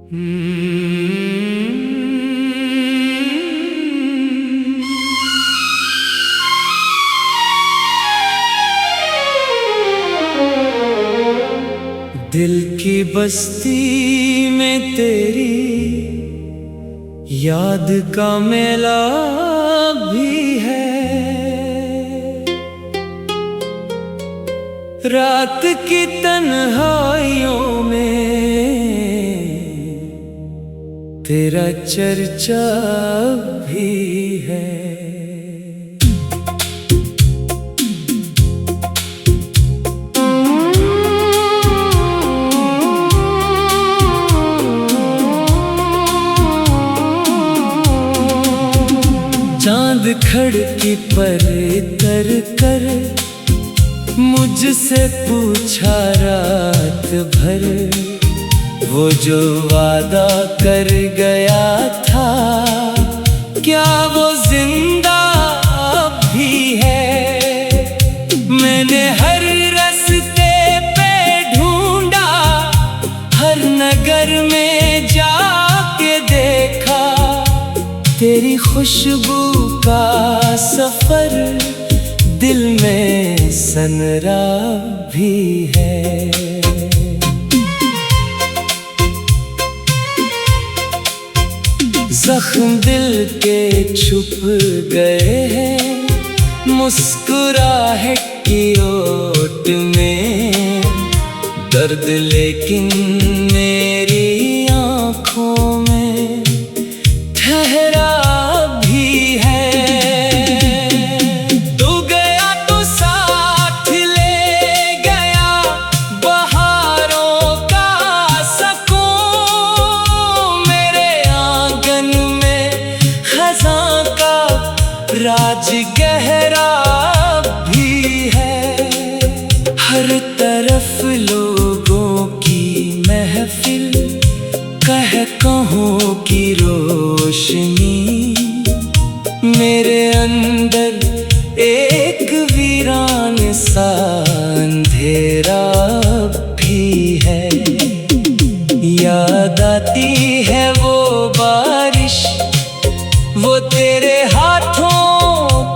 दिल की बस्ती में तेरी याद का मेला भी है। रात की तन्हाइयों में तेरा चर्चा भी है। चांद खिड़की पर तर कर मुझसे पूछा रात भर, वो जो वादा कर गया था क्या वो जिंदा भी है। मैंने हर रास्ते पे ढूंढा, हर नगर में जाके देखा, तेरी खुशबू का सफर दिल में सनरा भी है। जख्म दिल के छुप गए हैं मुस्कुराहट की ओट में, दर्द लेकिन मेरी आँखों में ठहरा भी है। तू गया तो साथ ले गया बहारों का सकून, मेरे आंगन में खज़ां का राज गहरा भी है। हर तरफ लोगों की महफिल, कहकों की रोशनी, मेरे अंदर एक वीरान सा अंधेरा भी है। याद आती है वो बारिश, वो तेरे हाथों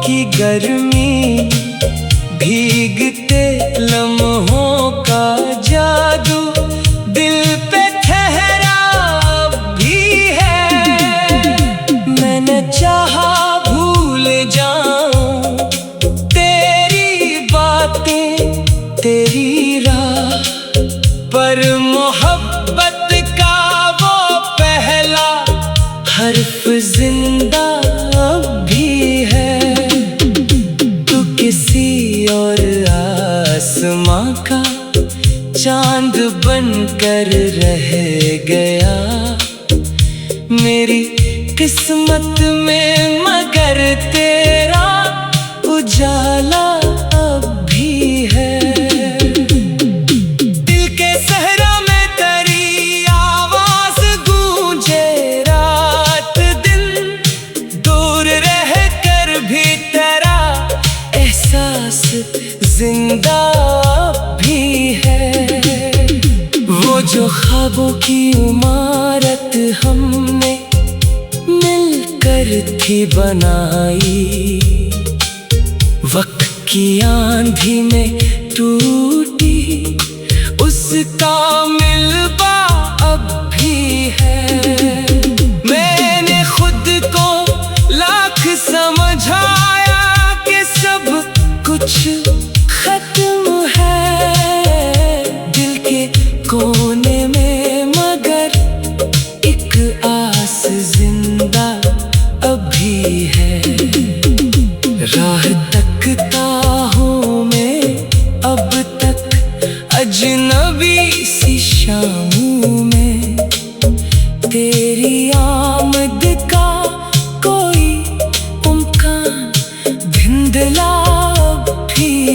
की गर्मी, भीगते लम्हों का जादू दिल पे ठहरा भी है। मैंने चाहा भूल जाऊं तेरी बातें, तेरी राह, पर मोहब्बत का वो पहला हर्फ जिंदा भी है। तू किसी और आसमां का चांद बनकर रह गया मेरी किस्मत में, मगर तेरा उजाला अब भी है। दिल के सहरा में तेरी आवाज गूंजे रात दिन, दूर रह कर भी तेरा एहसास जिंदा भी है। वो जो ख्वाबों की इमारत हमने मिलकर थी बनाई, वक्त की आंधी में टूटी, उसका मिलबा अब भी है। मैंने खुद को लाख समझाया कि सब कुछ खत्म है दिल के कोने में, मगर एक आस जिंदा अभी है। राह तकता हूँ मैं अब तक अजनबी सी शामों में, तेरी आमद का कोई उम्कान धिंधला भी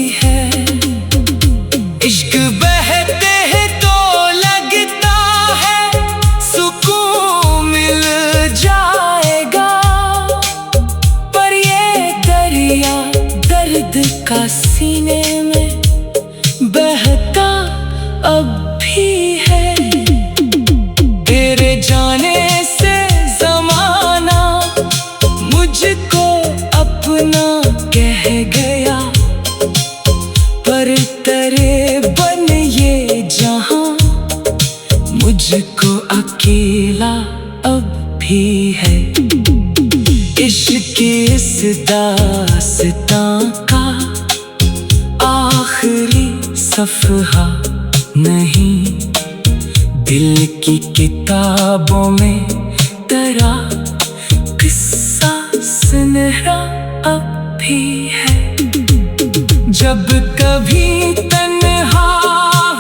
मुझको अकेला अब भी है। इश्क इस दास्तां का आखिरी सफ़हा नहीं, दिल की किताबों में तेरा किस्सा सुनहरा अब भी है। जब कभी तन्हा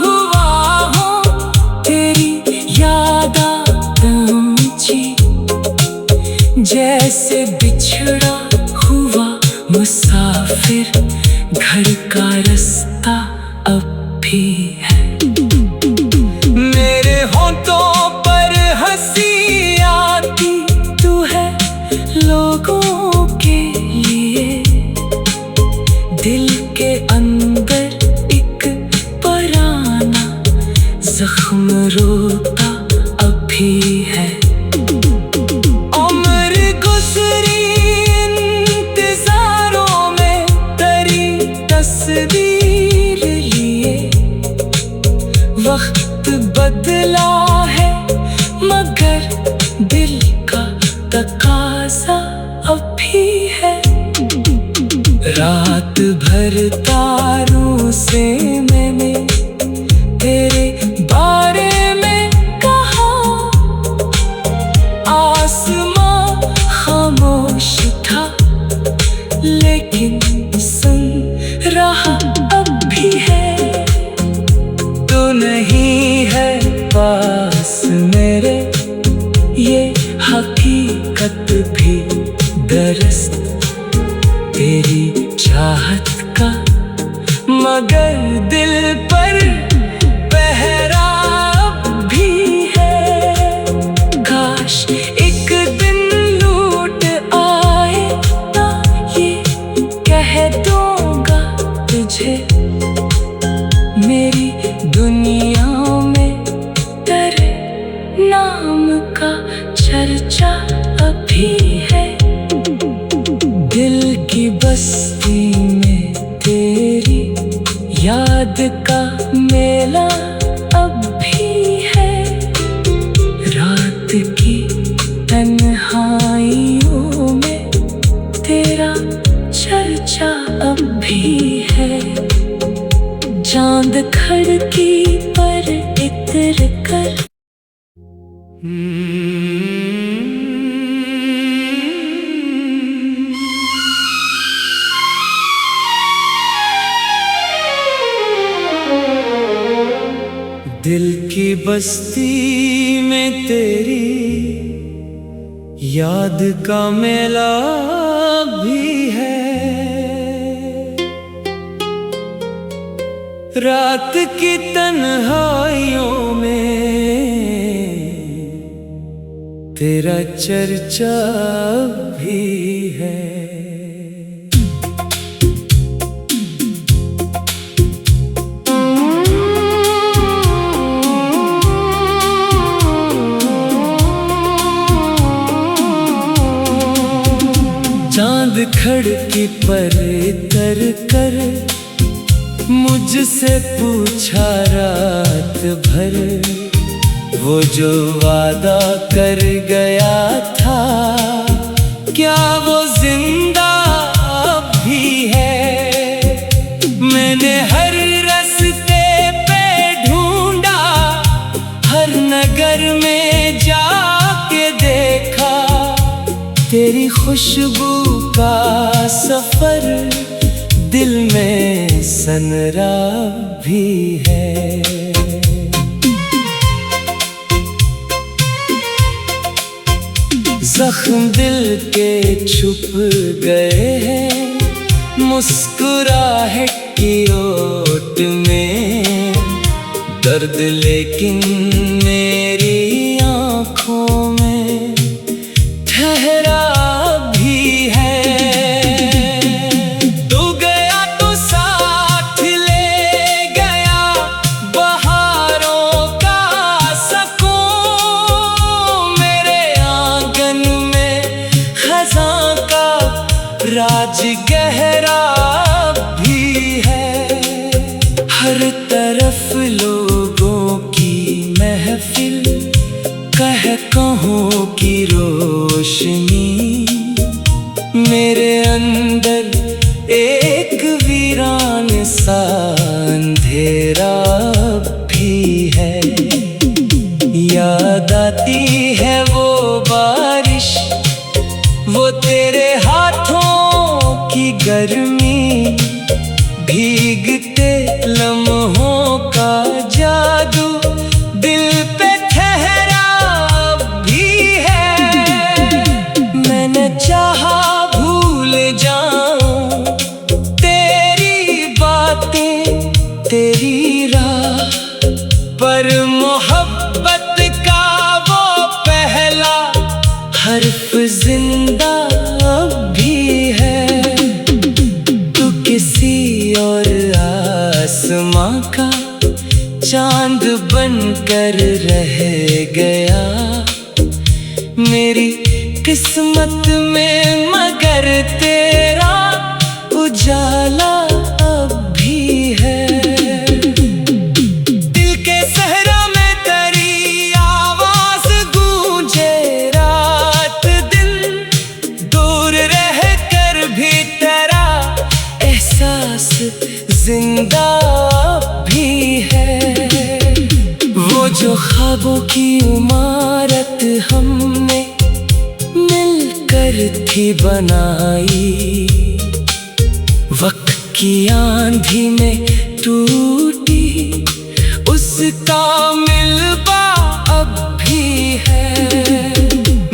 हुआ हो तेरी याद मुझे, जैसे बिछड़ा हुआ मुसाफिर घर का रास्ता अब भी है। मेरे होंठों पर हंसी आती तू है लोगों के लिए, दिल के अंदर एक पुराना जख्म रोता अब भी है। उम्र गुजरी इंतजारों में तेरी तस्वीर लिए, वक्त बदला है मगर दिल का तकाज़ा अब भी है। रात भर तारों से मैंने तेरे बारे में कहा, आसमां खामोश था लेकिन सुन रहा अब भी है। तू नहीं है पास मेरे, ये हकीकत भी दरस्त तेरी चाहत का, मगर दिल पर पहरा अब भी है। काश एक दिन लूट आए ना ये कह दूंगा तुझे, मेरी दुनिया में तेरे नाम का चर्चा अब भी है। दिल की बस्ती में तेरी याद का मेला अब भी है। रात की तन्हाइयों में तेरा चर्चा अब भी है। चांद खिड़की पर इतर कर दिल की बस्ती में तेरी याद का मेला भी है। रात की तन्हाइयों में तेरा चर्चा भी है। चांद खिड़की पर इतर कर मुझसे पूछा रात भर, वो जो वादा कर गया था क्या वो जिंदा अब भी है। मैंने हर रास्ते पे ढूंढा, हर नगर में जाके देखा, तेरी खुशबू का सफर दिल में सनरा भी है। जख्म दिल के छुप गए हैं मुस्कुराहट की ओट में, दर्द लेकिन मेरी आँखों में ठहरा भी है। तू गया तो साथ ले गया बहारों का सकून, मेरे आंगन में खज़ां का राज गहरा भी है। हर तरफ लोगों की महफिल दिल कहकों की रोशनी, मेरे अंदर एक वीरान सा अंधेरा भी है। याद आती है वो बारिश, वो तेरे हाथों की गर्मी, भीगते लम्हों का जादू दिल पे ठहरा भी है। मैंने चाहा भूल जाऊं तेरी बातें, तेरी राह, पर मोहब्बत का वो पहला हर्फ जिंदा भी है। तू किसी और आसमां का चांद बनकर रह गया मेरी किस्मत में, मगर तेरा उजाला अब भी है। दिल के सहरा में तेरी आवाज गूंजे रात दिन, दूर रह कर भी तेरा एहसास जिंदा भी है। वो जो ख्वाबों की इमारत हमने मिलकर थी बनाई, वक्त की आंधी में टूटी, उसका मिलबा अब भी है।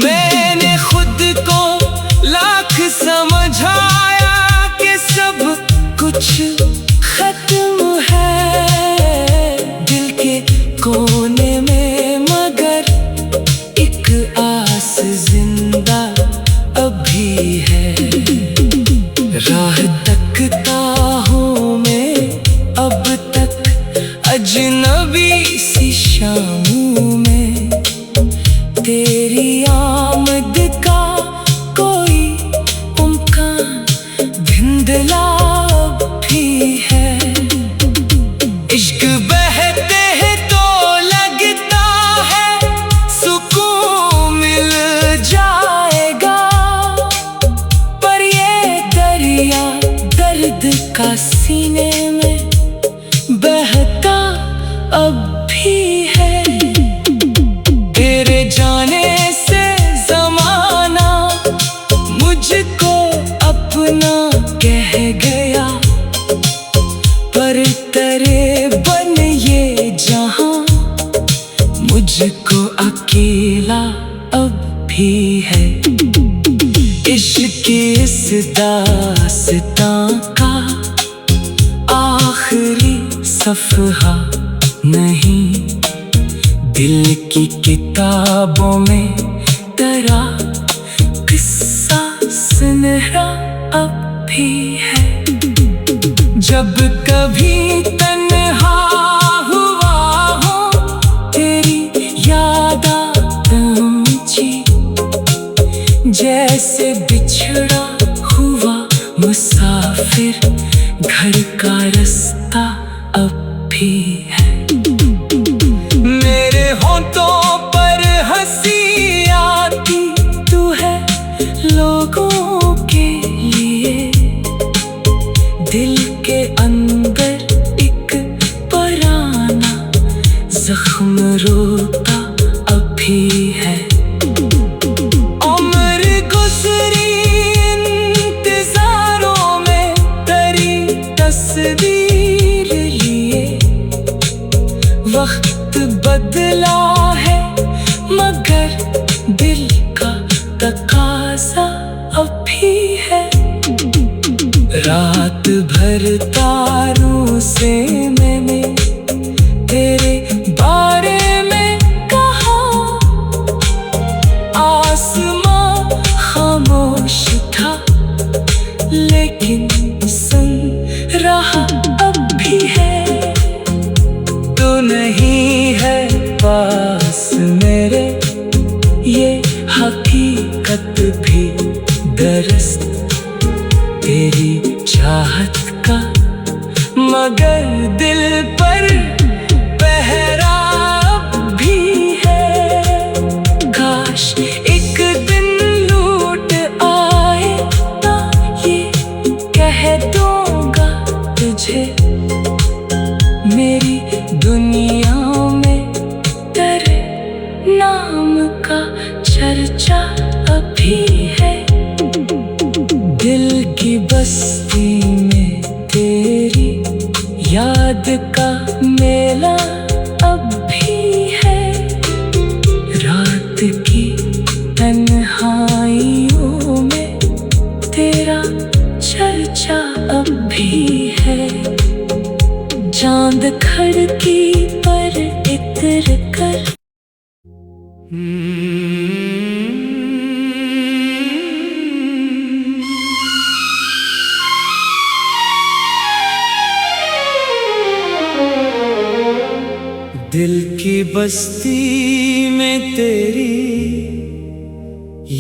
मैंने खुद को लाख समझाया कि सब कुछ खत्म है दिल के कोने में, मगर एक आस जिंदा अभी है। राह तकता हूँ मैं अब तक अजनबी सी शामों में, तेरी आमद का कोई उम्कान धिंधला भी है। इश्क बहते हैं तो लगता है सुकून मिल जाएगा, पर ये दरिया दर्द का सीने में बहता अब भी है। तेरे जाने से ज़माना मुझको अपना कह गया, पर तेरे बन ये जहां मुझको अकेला अब भी है। इश्क इस दास्तां का आखिरी सफ़हा नहीं, दिल की किताबों में तेरा किस्सा सुनहरा अब भी है। जब कभी तन्हा हुआ हो तेरी याद पहुंची, जैसे बिछड़ा हुआ मुसाफिर घर का रास्ता अब भी है। मेरे होंठों पर हंसी आती तू है लोगों के लिए, दिल के अंदर एक पुराना जख्म रोता अब भी है। उम्र गुजरी इंतजारों में तेरी तस्वीर लिए, वक्त बदला है मगर दिल का तकाज़ा अब भी है। रात भर तारों से मैंने तेरे बारे में कहा, आसमां खामोश था लेकिन सुन रहा अब भी है। तू नहीं है पास मेरे, ये हकीकत भी दरस्त तेरी चाहत का, मगर दिल पर पहरा भी नाम का चर्चा अभी है। दिल की बस्ती में तेरी याद का मेला अब भी है। रात की तन्हाइयों में तेरा चर्चा अब भी है। चांद खिड़की पर इतर कर दिल की बस्ती में तेरी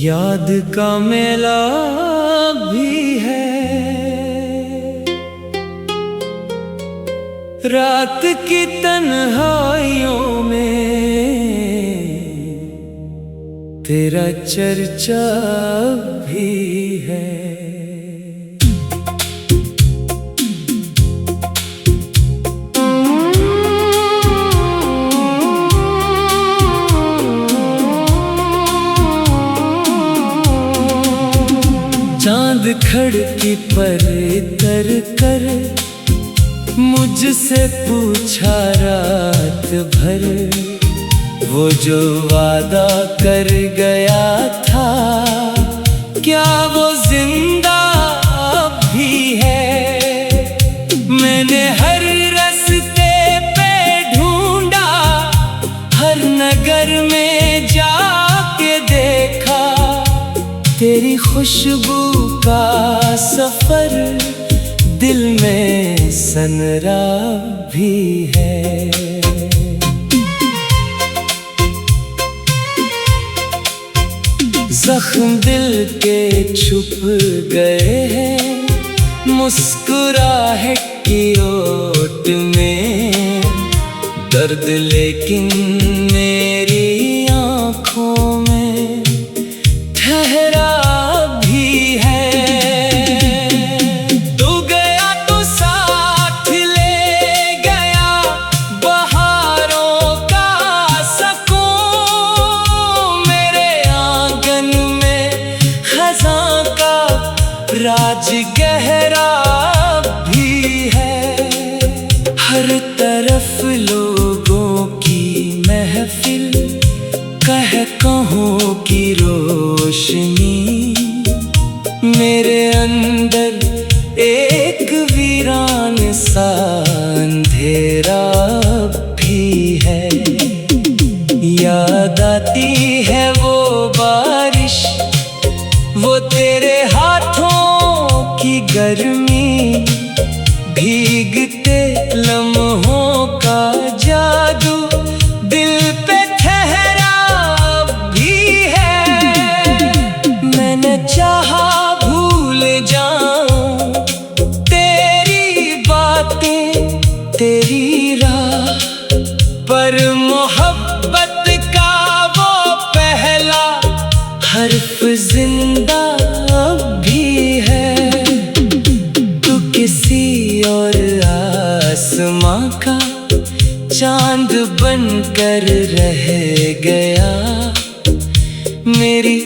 याद का मेला भी है। रात की तन्हाइयों में तेरा चर्चा भी है। चांद खिड़की पर इतर कर मुझसे पूछा रात भर, वो जो वादा कर गया था क्या वो जिंदा अब भी है। मैंने हर रास्ते पे ढूंढा, हर नगर में जाके देखा, तेरी खुशबू का सफर दिल में सनरा भी है। जख्म दिल के छुप गए हैं मुस्कुराहट की ओट में। दर्द लेकिन मेरी आँखों में ठहरा भी है। तू गया तो साथ ले गया बहारों का सकून। मेरे आंगन में खज़ां का राज गहरा भी है। हर तरफ लोगों की महफिल, कहकों की रोशनी। मेरे अंदर एक वीरान सा अंधेरा भी है। याद आती है वो बारिश, वो तेरे हाथों की गर्मी, भीगते लम्हों का जादू दिल पे चाहा भूल जाऊं तेरी बातें, तेरी राह, पर मोहब्बत का वो पहला हर्फ जिंदा भी है। तू किसी और आसमां का चांद बनकर रह गया मेरी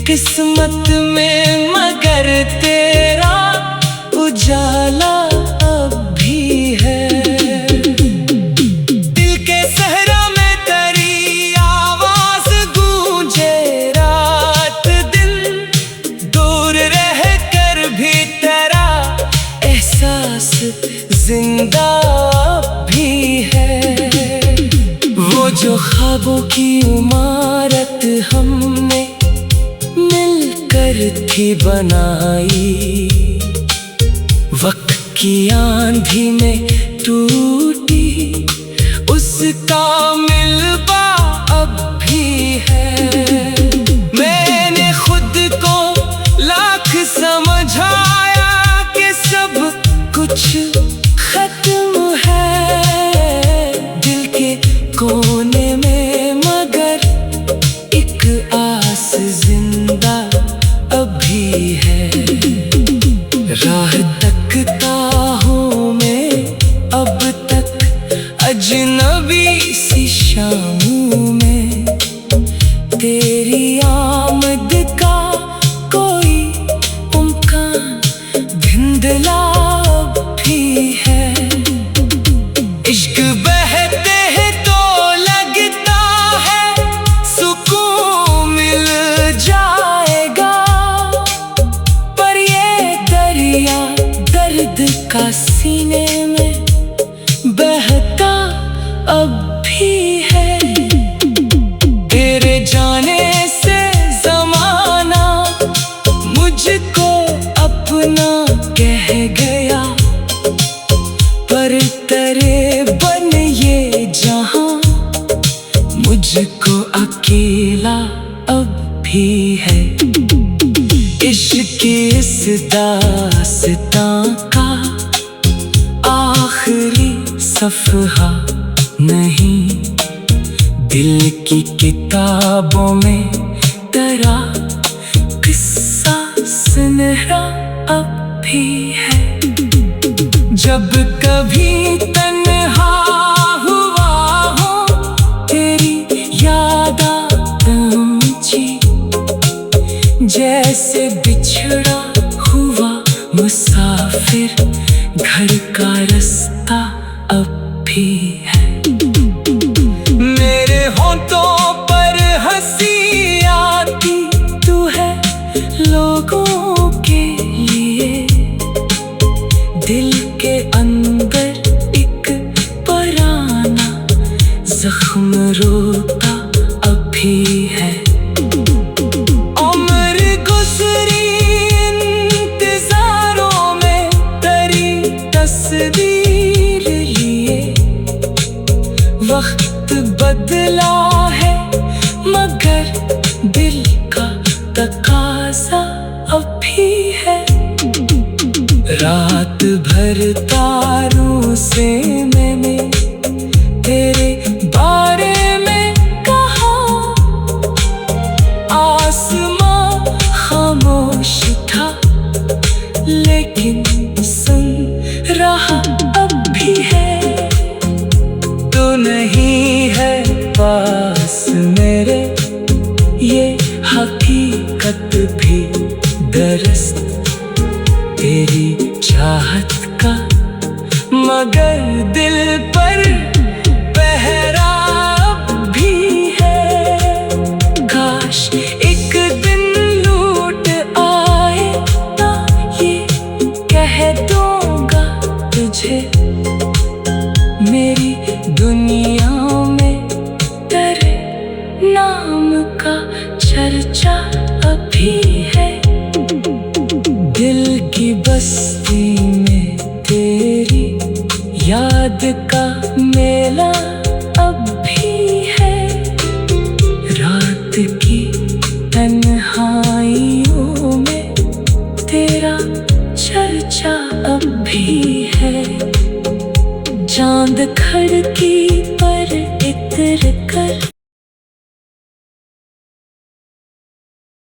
किस्मत में, मगर तेरा उजाला अब भी है। दिल के सहरा में तेरी आवाज गूंजे रात दिन, दूर रह कर भी तेरा एहसास जिंदा भी है। वो जो ख्वाबों की इमारत हमने मिलकर थी बनाई, वक्त की आंधी में टूटी, उसका मिलबा अब भी है। मैंने खुद को लाख समझाया कि सब कुछ खत्म है दिल के कोने में, मगर एक आस जिंदा अभी है। राह तकता हूँ मैं अब तक अजनबी सी शामों में, अकेला अब भी है। इश्क इस दास्तां का आखिरी सफ़हा नहीं, दिल की किताबों में तेरा किस्सा सुनहरा अब भी है। जब कभी तन्हा हुआ हो तेरी याद आती, जैसे बिछड़ा हुआ मुसाफिर घर का रास्ता अब भी है। मेरे होंठों पर हंसी आती तू है लोगों के लिए, दिल के अंदर एक पुराना जख्म रोता अब भी है। उम्र गुजरी इंतजारों में तेरी तस्वीर लिए, वक्त बदला है मगर दिल का तकाज़ा अब भी है। रात भर तारों से मैंने तेरे बारे में कहा, आसमां खामोश था लेकिन सुन रहा अब भी है। तू नहीं है पास मेरे, ये हकीकत भी दरस्त तेरी चाहत का, मगर दिल पर पहरा अब भी है। काश एक दिन लौट आए ना ये कह दूंगा तुझे, मेरी दुनिया में तेरे नाम का चर्चा अब भी है। दिल की बस्ती में तेरी याद का मेला अब भी है। रात की तन्हाइयों में तेरा चर्चा अब भी है। चांद खिड़की